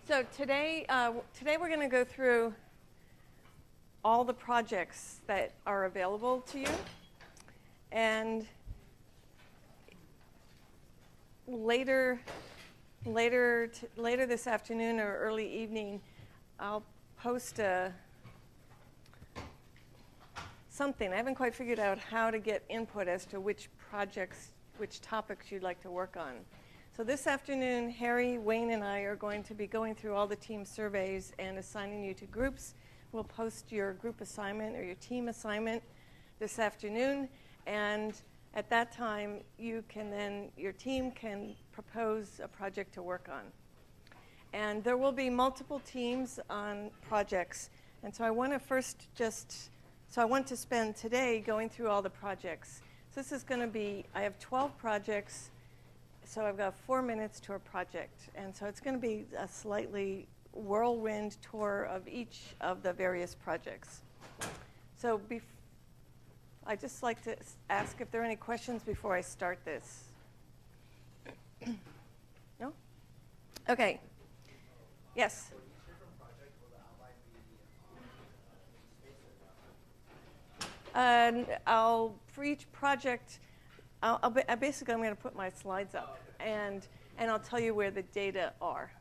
So today we're going to go through all the projects that are available to you, and later this afternoon or early evening, I'll post something. I haven't quite figured out how to get input as to which topics you'd like to work on. So this afternoon, Harry, Wayne, and I are going to be going through all the team surveys and assigning you to groups. We'll post your group assignment or your team assignment this afternoon, and at that time, your team can propose a project to work on. And there will be multiple teams on projects, and so I want to spend today going through all the projects. So this is going to be, I have 12 projects, so I've got 4 minutes to a project. And so it's going to be a slightly whirlwind tour of each of the various projects. So I'd just like to ask if there are any questions before I start this. No? Okay. Yes? For each project, basically I'm going to put my slides up, and I'll tell you where the data are,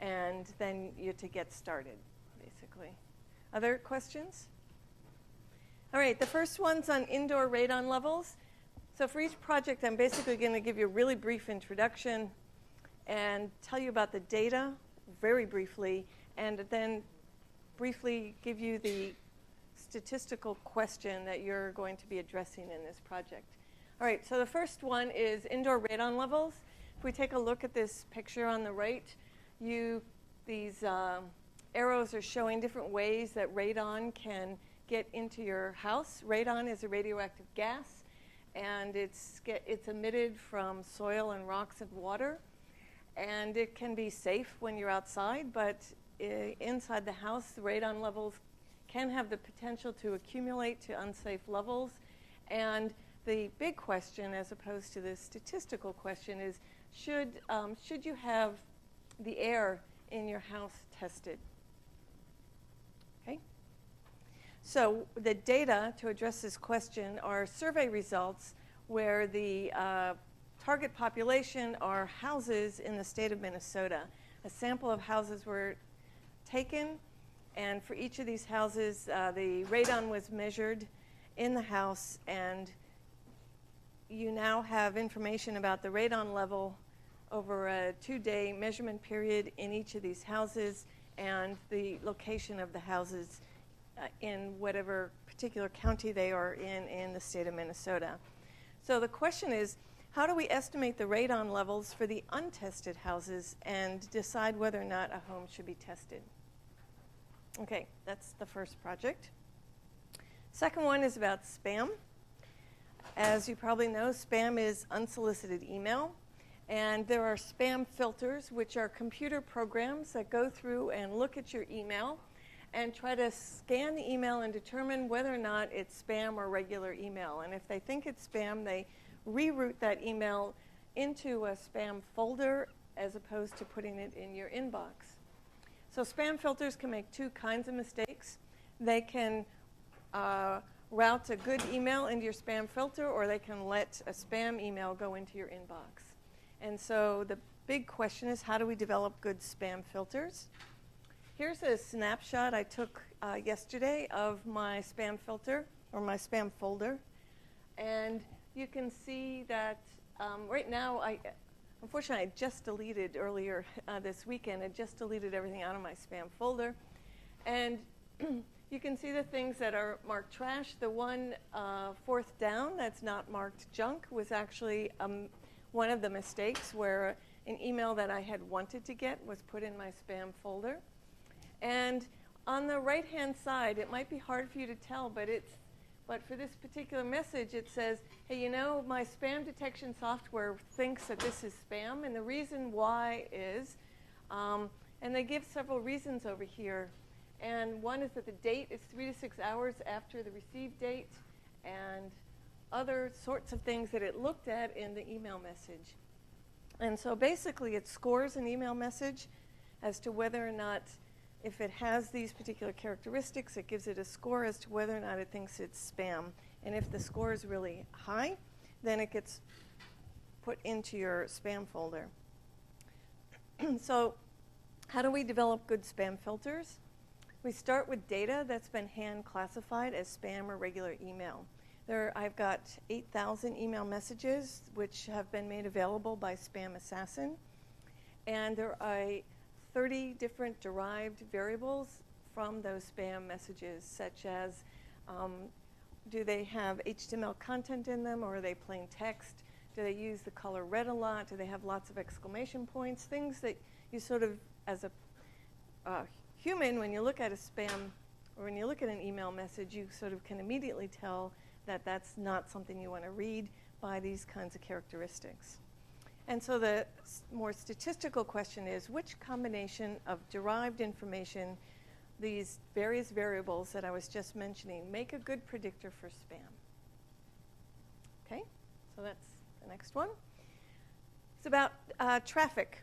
and then you to get started, basically. Other questions? All right, the first one's on indoor radon levels. So for each project, I'm basically going to give you a really brief introduction and tell you about the data very briefly, and then briefly give you the statistical question that you're going to be addressing in this project. All right, so the first one is indoor radon levels. If we take a look at this picture on the right, these arrows are showing different ways that radon can get into your house. Radon is a radioactive gas, and it's emitted from soil and rocks and water. And it can be safe when you're outside, but inside the house, the radon levels can have the potential to accumulate to unsafe levels. And the big question, as opposed to the statistical question, is should you have the air in your house tested? Okay. So the data to address this question are survey results where the target population are houses in the state of Minnesota. A sample of houses were taken, and for each of these houses, the radon was measured in the house, and you now have information about the radon level over a 2-day measurement period in each of these houses and the location of the houses in whatever particular county they are in the state of Minnesota. So the question is, how do we estimate the radon levels for the untested houses and decide whether or not a home should be tested? Okay, that's the first project. Second one is about spam. As you probably know, spam is unsolicited email, and there are spam filters, which are computer programs that go through and look at your email and try to scan the email and determine whether or not it's spam or regular email. And if they think it's spam, they reroute that email into a spam folder as opposed to putting it in your inbox. So spam filters can make two kinds of mistakes. They can route a good email into your spam filter, or they can let a spam email go into your inbox. And so the big question is, how do we develop good spam filters? Here's a snapshot I took yesterday of my spam filter, or my spam folder. And you can see that right now, unfortunately, I just deleted earlier this weekend. I just deleted everything out of my spam folder. And you can see the things that are marked trash. The one fourth down that's not marked junk was actually one of the mistakes where an email that I had wanted to get was put in my spam folder. And on the right-hand side, it might be hard for you to tell, but for this particular message, it says, hey, my spam detection software thinks that this is spam, and the reason why is, and they give several reasons over here. And one is that the date is 3 to 6 hours after the received date, and other sorts of things that it looked at in the email message. And so basically, it scores an email message as to whether or not, if it has these particular characteristics, it gives it a score as to whether or not it thinks it's spam. And if the score is really high, then it gets put into your spam folder. So how do we develop good spam filters? We start with data that's been hand classified as spam or regular email. I've got 8,000 email messages which have been made available by Spam Assassin. And there are 30 different derived variables from those spam messages, such as do they have HTML content in them, or are they plain text? Do they use the color red a lot? Do they have lots of exclamation points? Things that you sort of, as a human, when you look at a spam or when you look at an email message, you sort of can immediately tell that that's not something you want to read by these kinds of characteristics. And so the more statistical question is, which combination of derived information, these various variables that I was just mentioning, make a good predictor for spam? Okay, so that's the next one. It's about traffic.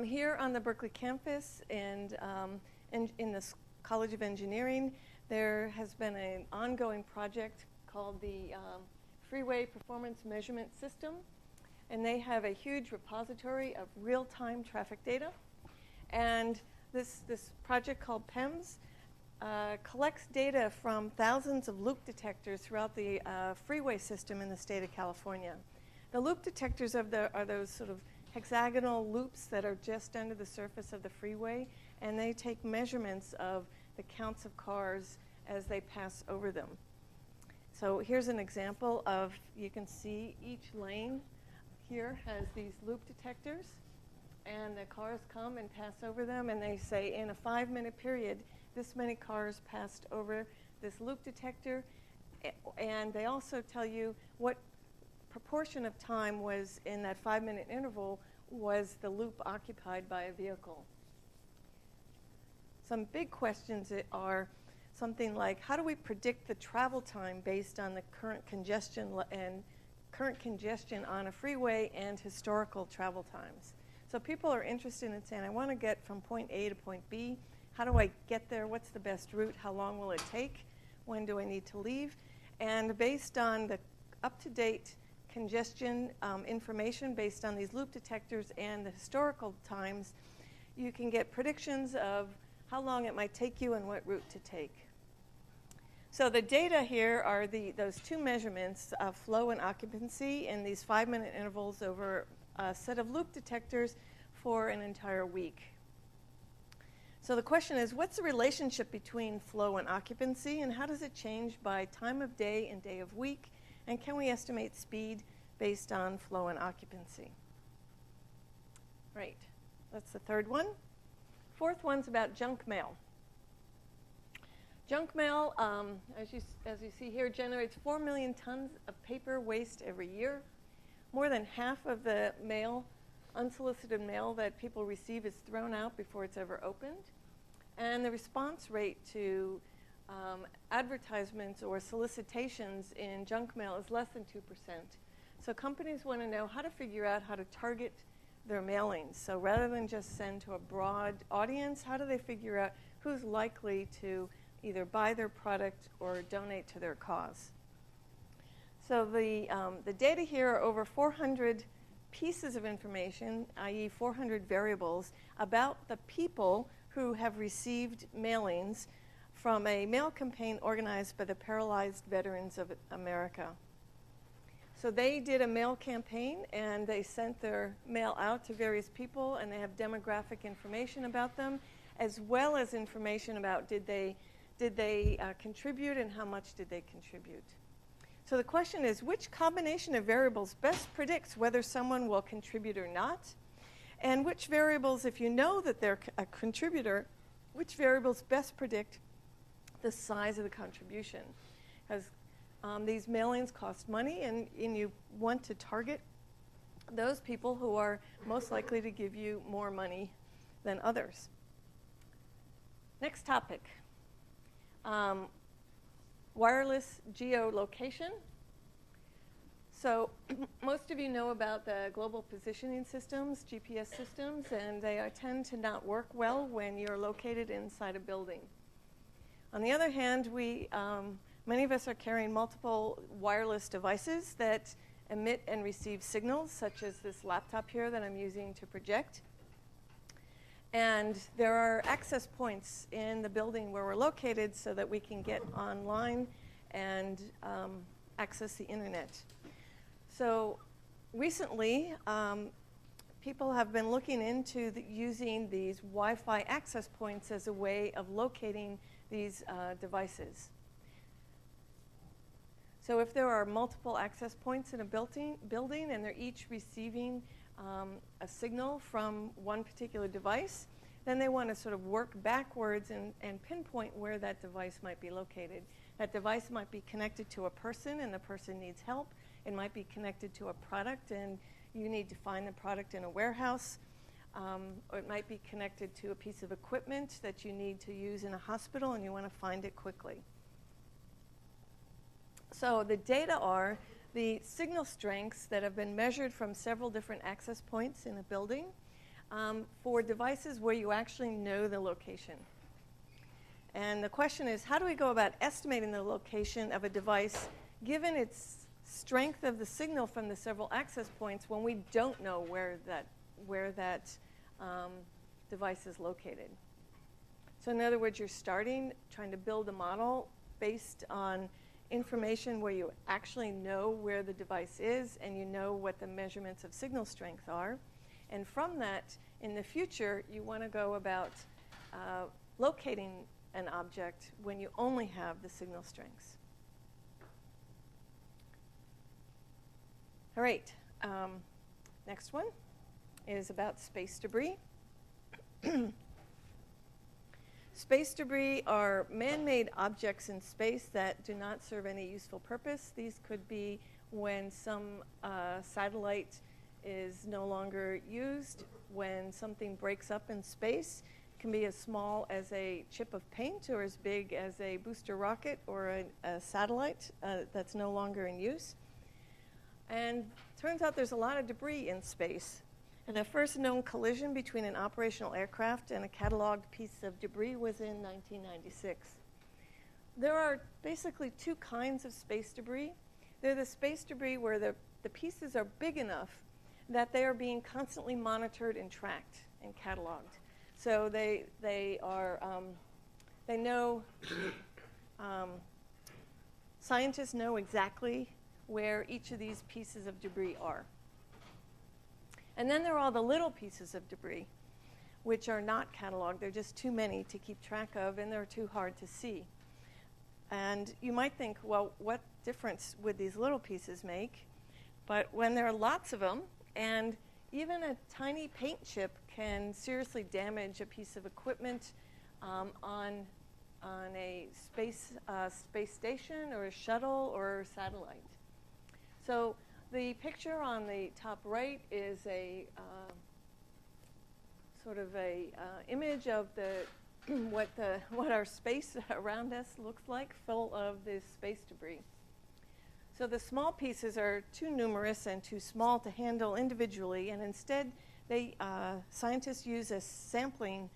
Here on the Berkeley campus and in the College of Engineering, there has been an ongoing project called the Freeway Performance Measurement System. And they have a huge repository of real-time traffic data. And this project called PEMS collects data from thousands of loop detectors throughout the freeway system in the state of California. The loop detectors are those sort of hexagonal loops that are just under the surface of the freeway, and they take measurements of the counts of cars as they pass over them. So here's an example of, you can see each lane here has these loop detectors, and the cars come and pass over them, and they say in a 5-minute period, this many cars passed over this loop detector, and they also tell you what proportion of time was in that 5-minute interval was the loop occupied by a vehicle. Some big questions are something like, how do we predict the travel time based on the current congestion on a freeway and historical travel times? So people are interested in saying, I want to get from point A to point B. How do I get there? What's the best route? How long will it take? When do I need to leave? And based on the up-to-date congestion information based on these loop detectors and the historical times, you can get predictions of how long it might take you and what route to take. So the data here are those two measurements of flow and occupancy in these 5-minute intervals over a set of loop detectors for an entire week. So the question is, what's the relationship between flow and occupancy, and how does it change by time of day and day of week? And can we estimate speed based on flow and occupancy? Right, that's the third one. Fourth one's about junk mail. Junk mail, as you see here, generates 4 million tons of paper waste every year. More than half of the mail, unsolicited mail that people receive, is thrown out before it's ever opened. And the response rate to advertisements or solicitations in junk mail is less than 2%. So companies want to know how to figure out how to target their mailings. So rather than just send to a broad audience, how do they figure out who's likely to either buy their product or donate to their cause? So the data here are over 400 pieces of information, i.e. 400 variables, about the people who have received mailings from a mail campaign organized by the Paralyzed Veterans of America. So they did a mail campaign, and they sent their mail out to various people, and they have demographic information about them, as well as information about did they contribute and how much did they contribute. So the question is, which combination of variables best predicts whether someone will contribute or not? And which variables, if you know that they're a contributor, which variables best predict the size of the contribution? Because these mailings cost money, and you want to target those people who are most likely to give you more money than others. Next topic. Wireless geolocation. So most of you know about the global positioning systems, GPS systems, and they tend to not work well when you're located inside a building. On the other hand, many of us are carrying multiple wireless devices that emit and receive signals, such as this laptop here that I'm using to project. And there are access points in the building where we're located so that we can get online and access the internet. So recently, people have been looking into using these Wi-Fi access points as a way of locating these devices. So if there are multiple access points in a building and they're each receiving a signal from one particular device, then they want to sort of work backwards and pinpoint where that device might be located. That device might be connected to a person and the person needs help. It might be connected to a product and you need to find the product in a warehouse. Or it might be connected to a piece of equipment that you need to use in a hospital and you want to find it quickly. So the data are the signal strengths that have been measured from several different access points in a building for devices where you actually know the location. And the question is, how do we go about estimating the location of a device given its strength of the signal from the several access points when we don't know where that device is located? So in other words, you're trying to build a model based on information where you actually know where the device is and you know what the measurements of signal strength are. And from that, in the future, you want to go about locating an object when you only have the signal strengths. All right, next one is about space debris. Space debris are man-made objects in space that do not serve any useful purpose. These could be when some satellite is no longer used, when something breaks up in space. It can be as small as a chip of paint or as big as a booster rocket or a satellite that's no longer in use. And turns out there's a lot of debris in space. And the first known collision between an operational aircraft and a cataloged piece of debris was in 1996. There are basically two kinds of space debris. They're the space debris where the pieces are big enough that they are being constantly monitored and tracked and cataloged. So they know, scientists know exactly where each of these pieces of debris are. And then there are all the little pieces of debris, which are not cataloged. They're just too many to keep track of, and they're too hard to see. And you might think, well, what difference would these little pieces make? But when there are lots of them, and even a tiny paint chip can seriously damage a piece of equipment on a space station or a shuttle or a satellite. So the picture on the top right is a sort of a image of what our space around us looks like, full of this space debris. So the small pieces are too numerous and too small to handle individually, and instead scientists use a sampling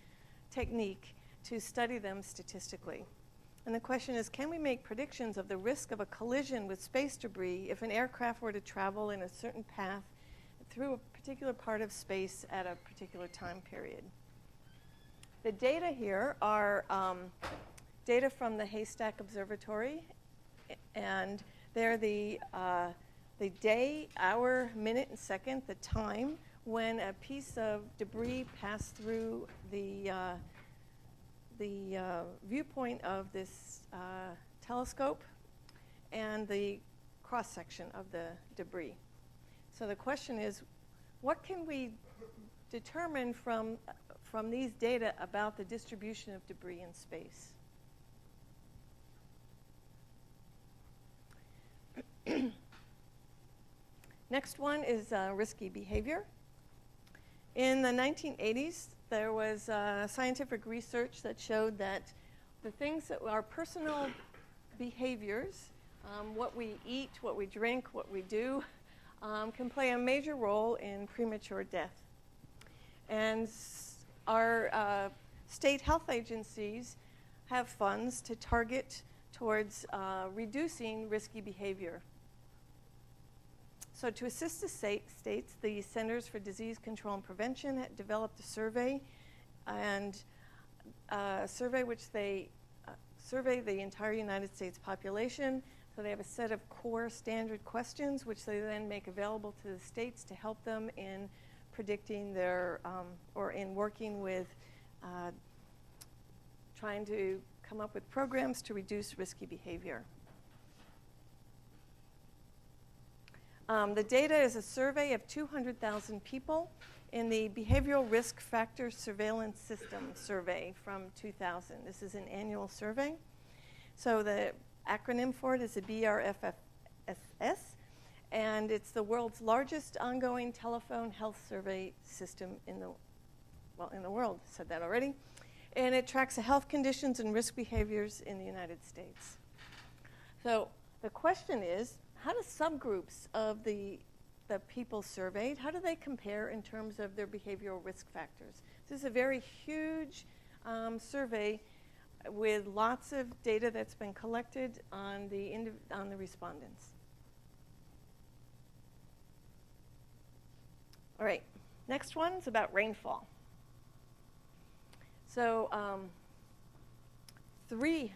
technique to study them statistically. And the question is, can we make predictions of the risk of a collision with space debris if an aircraft were to travel in a certain path through a particular part of space at a particular time period? The data here are data from the Haystack Observatory, and they're the day, hour, minute, and second, the time when a piece of debris passed through the viewpoint of this telescope and the cross-section of the debris. So the question is, what can we determine from these data about the distribution of debris in space? Next one is risky behavior. In the 1980s, there was scientific research that showed that the things that are personal behaviors, what we eat, what we drink, what we do, can play a major role in premature death. And our state health agencies have funds to target towards reducing risky behavior. So to assist the states, the Centers for Disease Control and Prevention had developed a survey, and a survey which they survey the entire United States population. So they have a set of core standard questions which they then make available to the states to help them in predicting their, or in working with trying to come up with programs to reduce risky behavior. The data is a survey of 200,000 people in the Behavioral Risk Factor Surveillance System survey from 2000. This is an annual survey. So the acronym for it is the BRFSS, and it's the world's largest ongoing telephone health survey system in the world. I said that already. And it tracks the health conditions and risk behaviors in the United States. So the question is, how do subgroups of the people surveyed, how do they compare in terms of their behavioral risk factors? This is a very huge survey with lots of data that's been collected on the respondents. All right, next one's about rainfall. So 3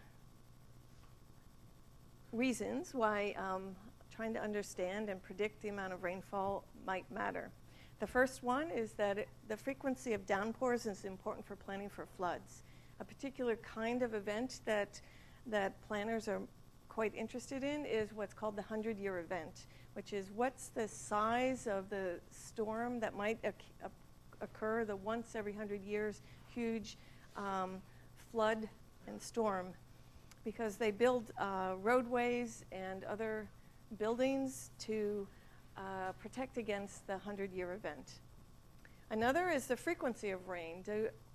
reasons why trying to understand and predict the amount of rainfall might matter. The first one is that the frequency of downpours is important for planning for floods. A particular kind of event that planners are quite interested in is what's called the 100-year event, which is what's the size of the storm that might occur, the once every 100 years huge flood and storm, because they build roadways and other buildings to protect against the 100-year event. Another is the frequency of rain.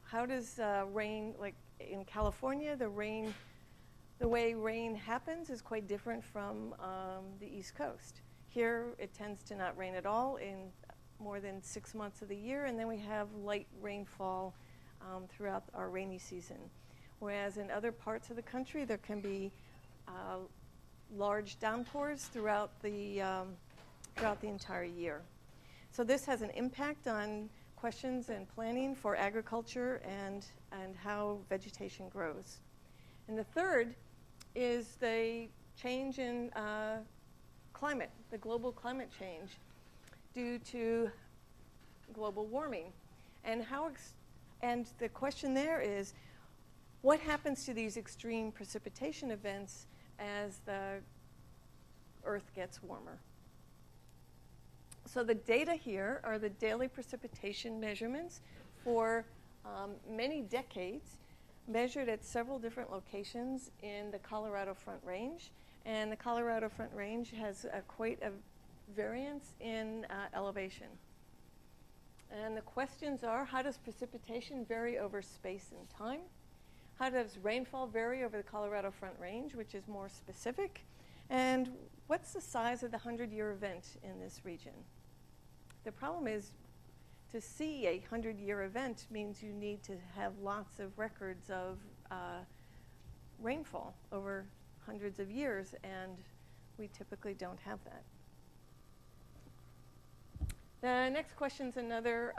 How does rain, like in California, the way rain happens is quite different from the East Coast. Here, it tends to not rain at all in more than 6 months of the year, and then we have light rainfall throughout our rainy season. Whereas in other parts of the country, there can be large downpours throughout the entire year. So this has an impact on questions and planning for agriculture and how vegetation grows. And the third is the change in climate, the global climate change due to global warming. And and the question there is, what happens to these extreme precipitation events as the Earth gets warmer? So the data here are the daily precipitation measurements for many decades, measured at several different locations in the Colorado Front Range. And the Colorado Front Range has quite a variance in elevation. And the questions are, how does precipitation vary over space and time? How does rainfall vary over the Colorado Front Range, which is more specific? And what's the size of the 100-year event in this region? The problem is, to see a 100-year event means you need to have lots of records of rainfall over hundreds of years, and we typically don't have that. The next question is another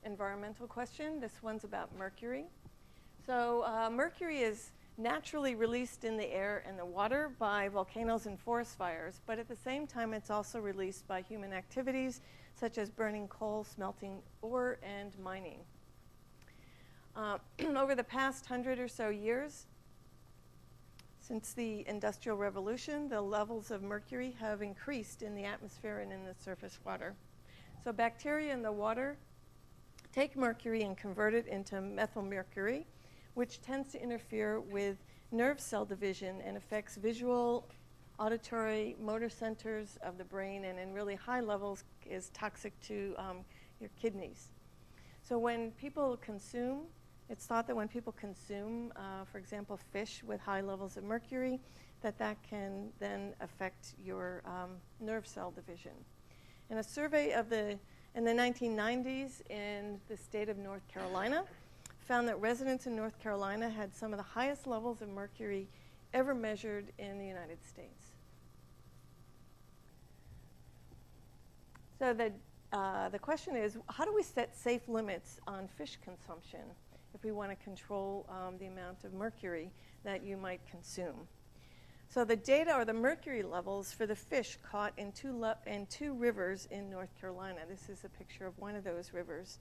environmental question. This one's about mercury. So mercury is naturally released in the air and the water by volcanoes and forest fires, but at the same time it's also released by human activities such as burning coal, smelting ore, and mining. Over the past 100 or so years, since the Industrial Revolution, the levels of mercury have increased in the atmosphere and in the surface water. So bacteria in the water take mercury and convert it into methylmercury, which tends to interfere with nerve cell division and affects visual, auditory, motor centers of the brain, and in really high levels is toxic to your kidneys. So when people consume, it's thought that when people consume, for example, fish with high levels of mercury, that can then affect your nerve cell division. And a survey in the 1990s in the state of North Carolina found that residents in North Carolina had some of the highest levels of mercury ever measured in the United States. So the question is, how do we set safe limits on fish consumption if we want to control the amount of mercury that you might consume? So the data are the mercury levels for the fish caught in two rivers in North Carolina. This is a picture of one of those rivers.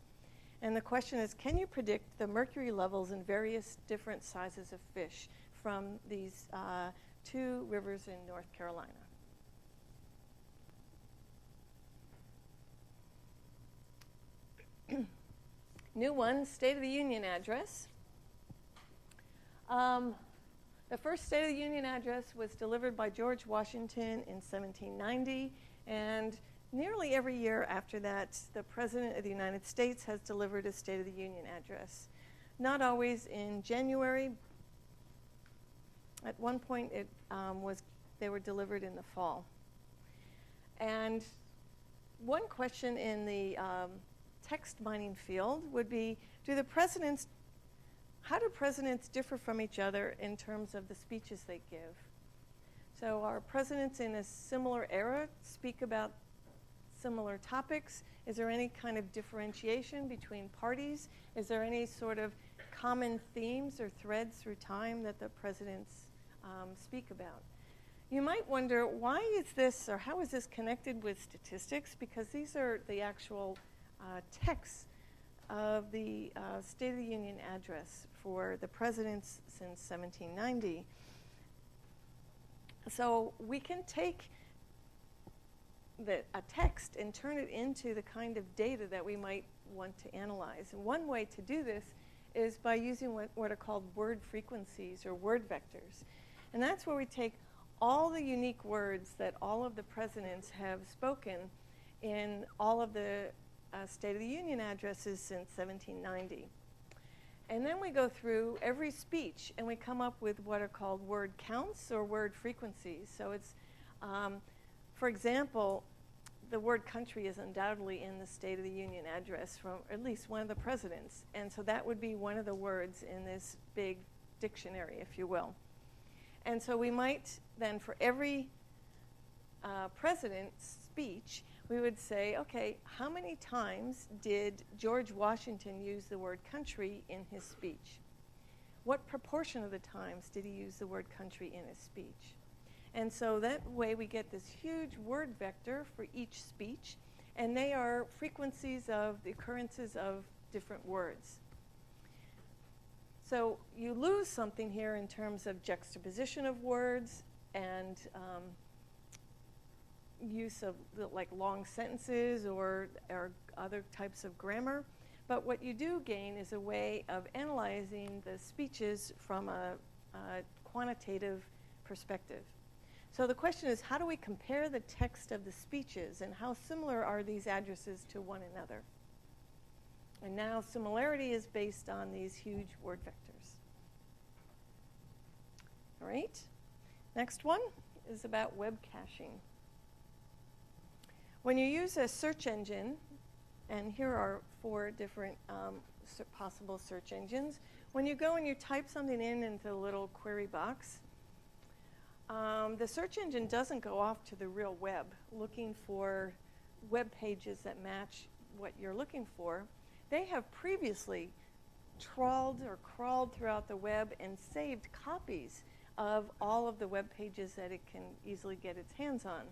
And the question is, can you predict the mercury levels in various different sizes of fish from these two rivers in North Carolina? New one, State of the Union address. The first State of the Union address was delivered by George Washington in 1790, and nearly every year after that, the President of the United States has delivered a State of the Union address. Not always in January. At one point, they were delivered in the fall. And one question in the text mining field would be, how do presidents differ from each other in terms of the speeches they give? So are presidents in a similar era speak about similar topics? Is there any kind of differentiation between parties? Is there any sort of common themes or threads through time that the presidents speak about? You might wonder, why is this, or how is this connected with statistics? Because these are the actual texts of the State of the Union address for the presidents since 1790. So we can take a text and turn it into the kind of data that we might want to analyze. And one way to do this is by using what are called word frequencies or word vectors. And that's where we take all the unique words that all of the presidents have spoken in all of the State of the Union addresses since 1790. And then we go through every speech and we come up with what are called word counts or word frequencies. So it's, for example, the word country is undoubtedly in the State of the Union address from at least one of the presidents. And so that would be one of the words in this big dictionary, if you will. And so we might then, for every president's speech, we would say, okay, how many times did George Washington use the word country in his speech? What proportion of the times did he use the word country in his speech? And so that way we get this huge word vector for each speech, and they are frequencies of the occurrences of different words. So you lose something here in terms of juxtaposition of words and use of like long sentences or other types of grammar. But what you do gain is a way of analyzing the speeches from a quantitative perspective. So the question is, how do we compare the text of the speeches and how similar are these addresses to one another? And now similarity is based on these huge word vectors. All right, next one is about web caching. When you use a search engine, and here are 4 different possible search engines, when you go and you type something into the little query box, the search engine doesn't go off to the real web looking for web pages that match what you're looking for. They have previously trawled or crawled throughout the web and saved copies of all of the web pages that it can easily get its hands on.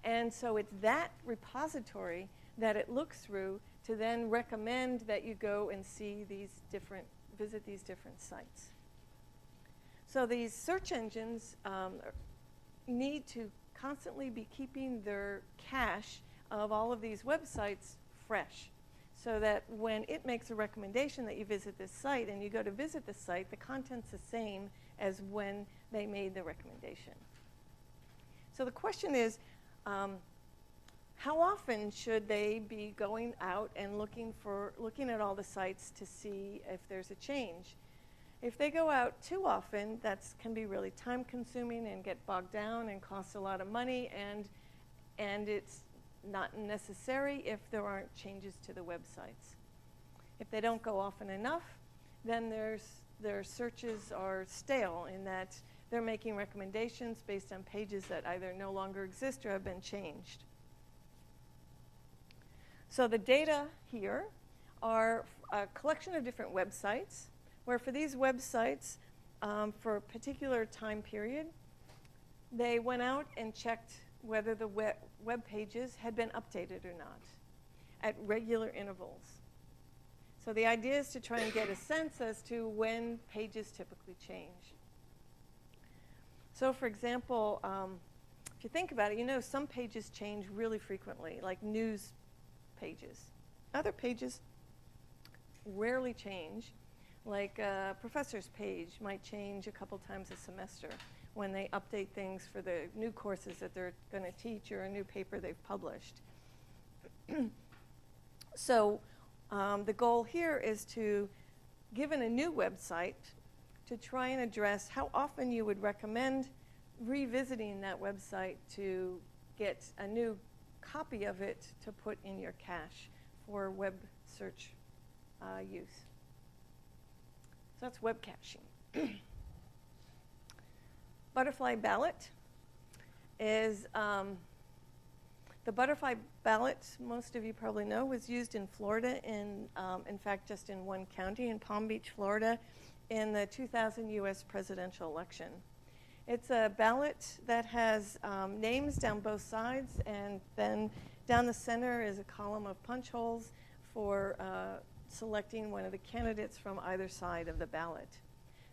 And so it's that repository that it looks through to then recommend that you go and visit these different sites. So these search engines need to constantly be keeping their cache of all of these websites fresh, so that when it makes a recommendation that you visit this site and you go to visit the site, the content's the same as when they made the recommendation. So the question is, how often should they be going out and looking at all the sites to see if there's a change? If they go out too often, that can be really time consuming and get bogged down and cost a lot of money, and it's not necessary if there aren't changes to the websites. If they don't go often enough, then their searches are stale in that they're making recommendations based on pages that either no longer exist or have been changed. So the data here are a collection of different websites, where for these websites, for a particular time period, they went out and checked whether the web pages had been updated or not at regular intervals. So the idea is to try and get a sense as to when pages typically change. So for example, if you think about it, you know some pages change really frequently, like news pages. Other pages rarely change, like a professor's page might change a couple times a semester when they update things for the new courses that they're going to teach or a new paper they've published. So the goal here is to, given a new website, to try and address how often you would recommend revisiting that website to get a new copy of it to put in your cache for web search use. So that's web caching. Butterfly ballot is the butterfly ballot, most of you probably know, was used in Florida in fact, just in one county, in Palm Beach, Florida, in the 2000 U.S. presidential election. It's a ballot that has names down both sides, and then down the center is a column of punch holes for selecting one of the candidates from either side of the ballot.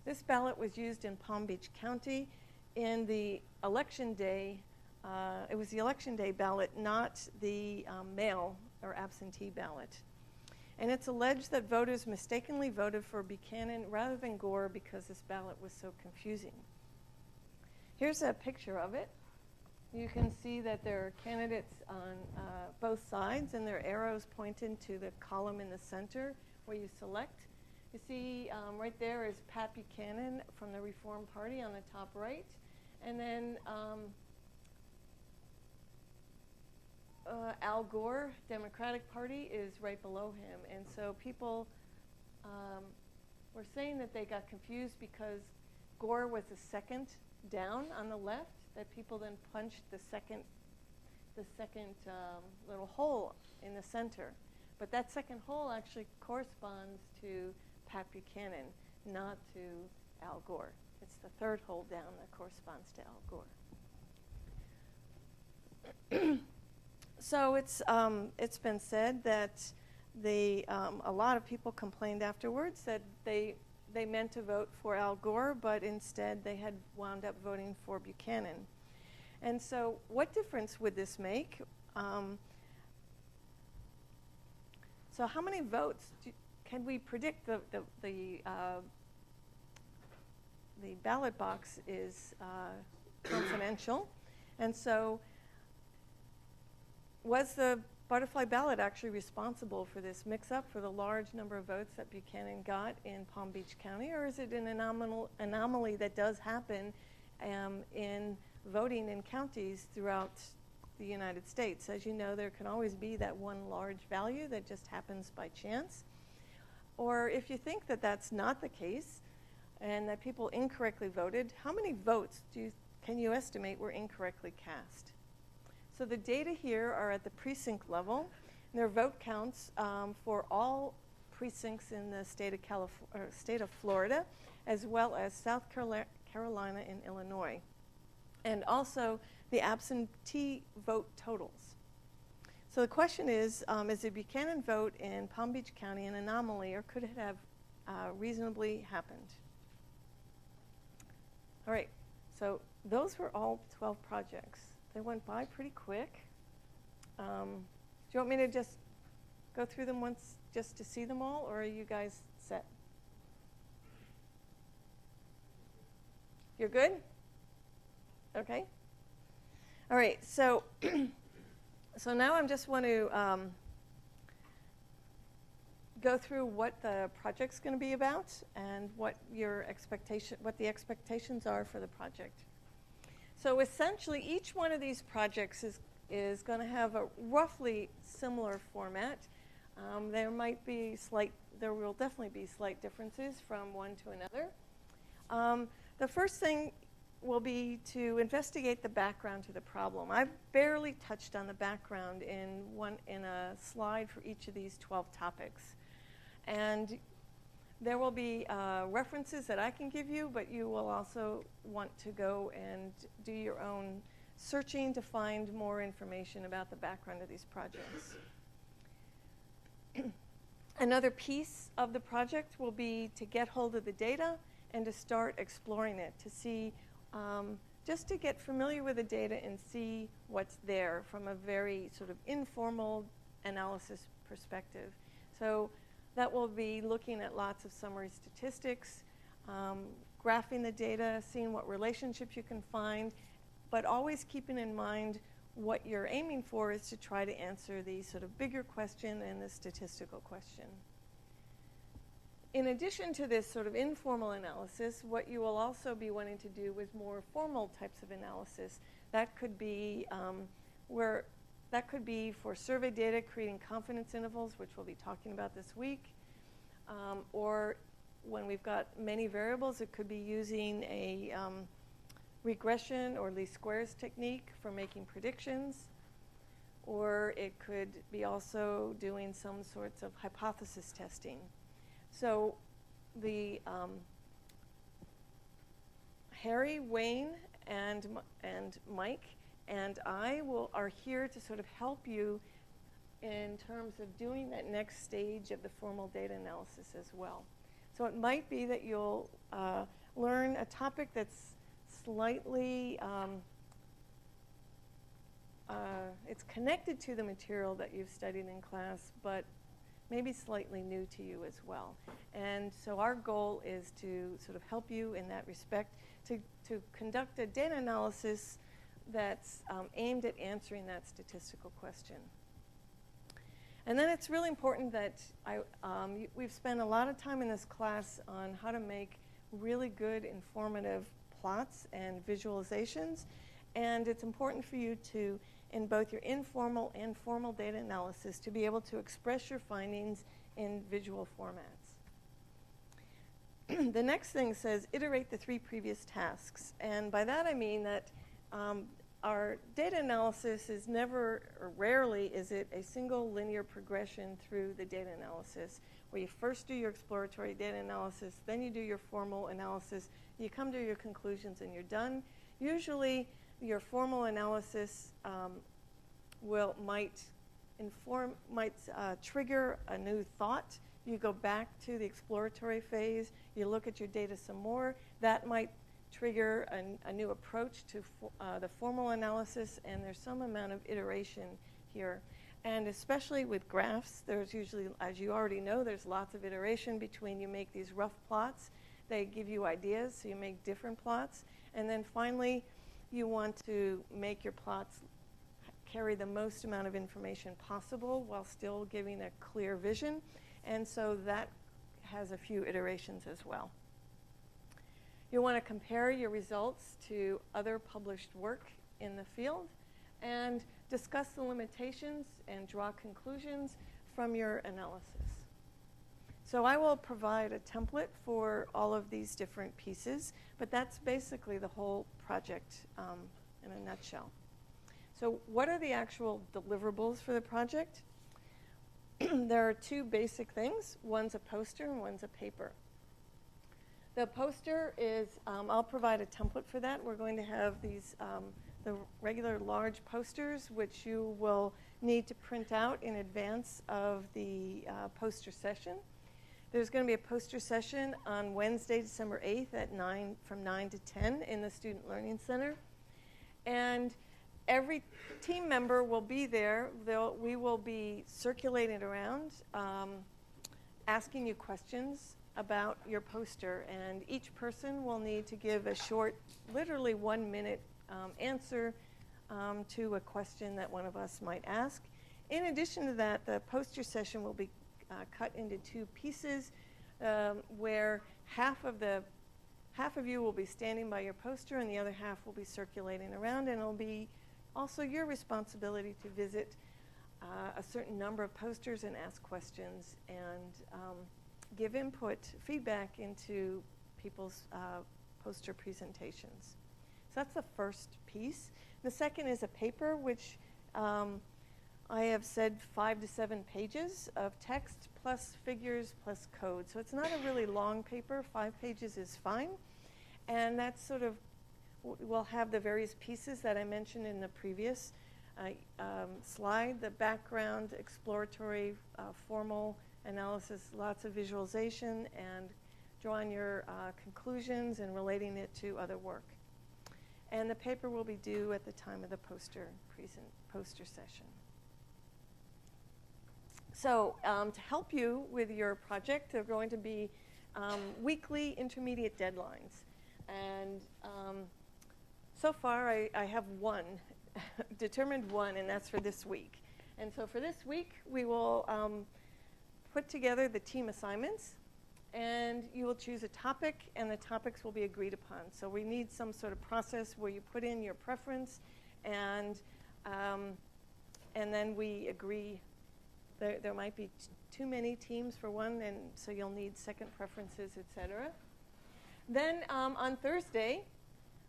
This ballot was used in Palm Beach County in the election day. It was the election day ballot, not the mail or absentee ballot. And it's alleged that voters mistakenly voted for Buchanan rather than Gore because this ballot was so confusing. Here's a picture of it. You can see that there are candidates on both sides, and their arrows pointing to the column in the center where you select. You see right there is Pat Buchanan from the Reform Party on the top right. And then Al Gore, Democratic Party, is right below him. And so people were saying that they got confused because Gore was the second down on the left, that people then punched the second little hole in the center. But that second hole actually corresponds to Pat Buchanan, not to Al Gore. It's the third hole down that corresponds to Al Gore. So it's been said that a lot of people complained afterwards that they meant to vote for Al Gore, but instead they had wound up voting for Buchanan. And so what difference would this make? So how many votes can we predict? The ballot box is confidential. And so was the butterfly ballot actually responsible for this mix-up, for the large number of votes that Buchanan got in Palm Beach County, or is it an anomaly that does happen in voting in counties throughout the United States? As you know, there can always be that one large value that just happens by chance. Or if you think that that's not the case and that people incorrectly voted, how many votes can you estimate were incorrectly cast? So the data here are at the precinct level. And there are vote counts for all precincts in the state of Florida, as well as South Carolina and Illinois. And also the absentee vote totals. So the question is the Buchanan vote in Palm Beach County an anomaly, or could it have reasonably happened? All right, so those were all 12 projects. They went by pretty quick. Do you want me to just go through them once just to see them all, or are you guys set? You're good? Okay. All right, so so now I just want to go through what the project's going to be about and what the expectations are for the project. So essentially, each one of these projects is is going to have a roughly similar format. There will definitely be slight differences from one to another. The first thing will be to investigate the background to the problem. I've barely touched on the background in a slide for each of these 12 topics. And there will be references that I can give you, but you will also want to go and do your own searching to find more information about the background of these projects. Another piece of the project will be to get hold of the data and to start exploring it, to see, just to get familiar with the data and see what's there from a very sort of informal analysis perspective. So that will be looking at lots of summary statistics, graphing the data, seeing what relationships you can find, but always keeping in mind what you're aiming for is to try to answer the sort of bigger question and the statistical question. In addition to this sort of informal analysis, what you will also be wanting to do with more formal types of analysis, that could be for survey data, creating confidence intervals, which we'll be talking about this week, or when we've got many variables, it could be using a regression or least squares technique for making predictions, or it could be also doing some sorts of hypothesis testing. So the Harry, Wayne, and Mike and I are here to sort of help you in terms of doing that next stage of the formal data analysis as well. So it might be that you'll learn a topic that's slightly, it's connected to the material that you've studied in class, but maybe slightly new to you as well. And so our goal is to sort of help you in that respect, to conduct a data analysis that's aimed at answering that statistical question. And then it's really important that we've spent a lot of time in this class on how to make really good informative plots and visualizations. And it's important for you to, in both your informal and formal data analysis, to be able to express your findings in visual formats. The next thing says, iterate the 3 previous tasks. And by that I mean that our data analysis is never, or rarely, is it a single linear progression through the data analysis, where you first do your exploratory data analysis, then you do your formal analysis, you come to your conclusions, and you're done. Usually, your formal analysis might trigger a new thought. You go back to the exploratory phase, you look at your data some more. That might trigger a new approach to the formal analysis, and there's some amount of iteration here. And especially with graphs, there's usually, as you already know, there's lots of iteration between you make these rough plots. They give you ideas, so you make different plots. And then finally, you want to make your plots carry the most amount of information possible while still giving a clear vision. And so that has a few iterations as well. You'll want to compare your results to other published work in the field and discuss the limitations and draw conclusions from your analysis. So I will provide a template for all of these different pieces, but that's basically the whole project in a nutshell. So what are the actual deliverables for the project? There are 2 basic things. One's a poster and one's a paper. The poster is, I'll provide a template for that. We're going to have these, the regular large posters, which you will need to print out in advance of the poster session. There's going to be a poster session on Wednesday, December 8th at from 9 to 10 in the Student Learning Center. And every team member will be there. We will be circulating around, asking you questions about your poster, and each person will need to give a short, literally 1-minute answer to a question that one of us might ask. In addition to that, the poster session will be cut into 2 pieces where half of you will be standing by your poster and the other half will be circulating around, and it'll be also your responsibility to visit a certain number of posters and ask questions and give input, feedback into people's poster presentations. So that's the first piece. The second is a paper, which I have said 5 to 7 pages of text plus figures plus code. So it's not a really long paper. 5 pages is fine. And that's sort of, we'll have the various pieces that I mentioned in the previous slide, the background, exploratory, formal analysis, lots of visualization, and drawing your conclusions and relating it to other work. And the paper will be due at the time of the poster session. So to help you with your project, there are going to be weekly intermediate deadlines. And so far, I have one, determined one, and that's for this week. And so for this week, we will put together the team assignments, and you will choose a topic, and the topics will be agreed upon. So we need some sort of process where you put in your preference, and then we agree. There might be too many teams for one, and so you'll need second preferences, et cetera. Then on Thursday,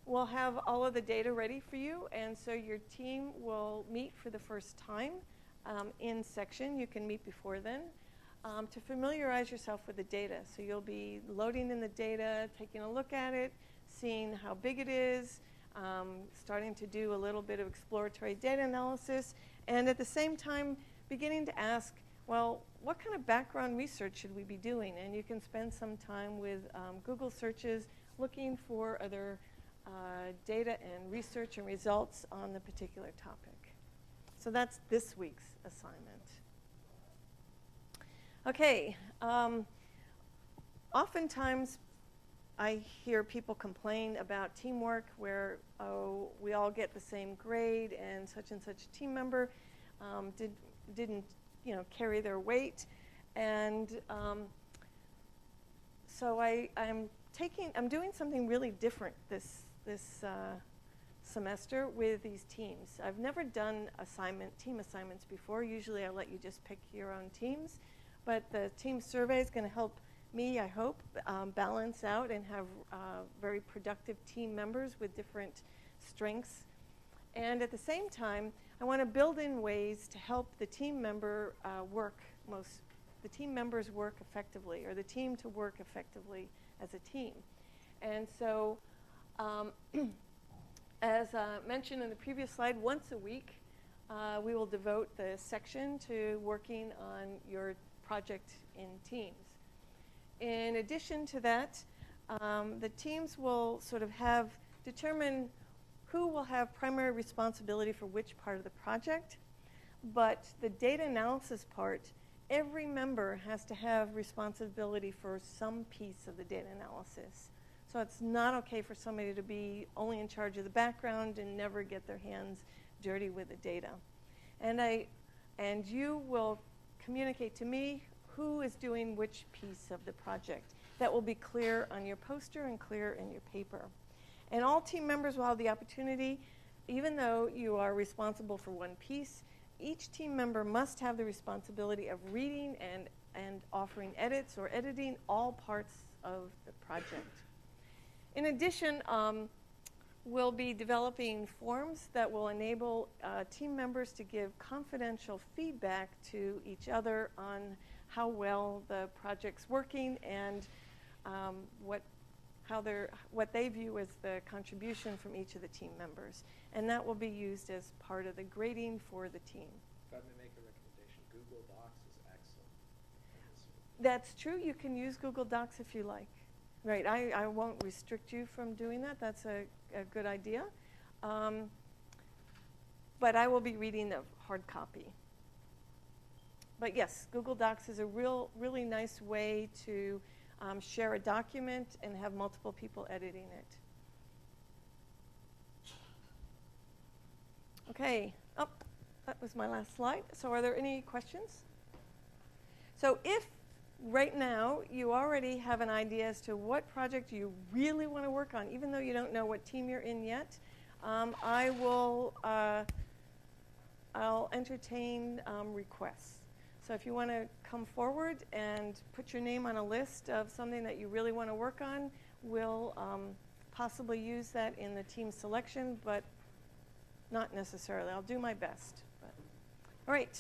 we'll have all of the data ready for you, and so your team will meet for the first time in section. You can meet before then to familiarize yourself with the data. So you'll be loading in the data, taking a look at it, seeing how big it is, starting to do a little bit of exploratory data analysis, and at the same time beginning to ask, well, what kind of background research should we be doing? And you can spend some time with Google searches looking for other data and research and results on the particular topic. So that's this week's assignment. Okay, oftentimes I hear people complain about teamwork where, oh, we all get the same grade and such team member didn't carry their weight. And so I'm doing something really different this semester with these teams. I've never done team assignments before. Usually I let you just pick your own teams. But the team survey is going to help me, I hope, balance out and have very productive team members with different strengths. And at the same time, I want to build in ways to help the team member the team members work effectively, or the team to work effectively as a team. And so, as mentioned in the previous slide, once a week, we will devote the section to working on your project in teams. In addition to that, the teams will sort of determine who will have primary responsibility for which part of the project, but the data analysis part, every member has to have responsibility for some piece of the data analysis. So it's not okay for somebody to be only in charge of the background and never get their hands dirty with the data. And you will communicate to me who is doing which piece of the project. That will be clear on your poster and clear in your paper. And all team members will have the opportunity, even though you are responsible for one piece, each team member must have the responsibility of reading and offering edits or editing all parts of the project. In addition, we'll be developing forms that will enable team members to give confidential feedback to each other on how well the project's working and what they view as the contribution from each of the team members. And that will be used as part of the grading for the team. If I may make a recommendation, Google Docs is excellent. That's true. You can use Google Docs if you like. Right. I won't restrict you from doing that. That's a good idea. But I will be reading the hard copy. But yes, Google Docs is a really nice way to share a document and have multiple people editing it. Okay, that was my last slide. So are there any questions? So if right now you already have an idea as to what project you really want to work on, even though you don't know what team you're in yet, I will, I'll entertain requests. So if you want to come forward and put your name on a list of something that you really want to work on, we'll possibly use that in the team selection, but not necessarily. I'll do my best. But. All right.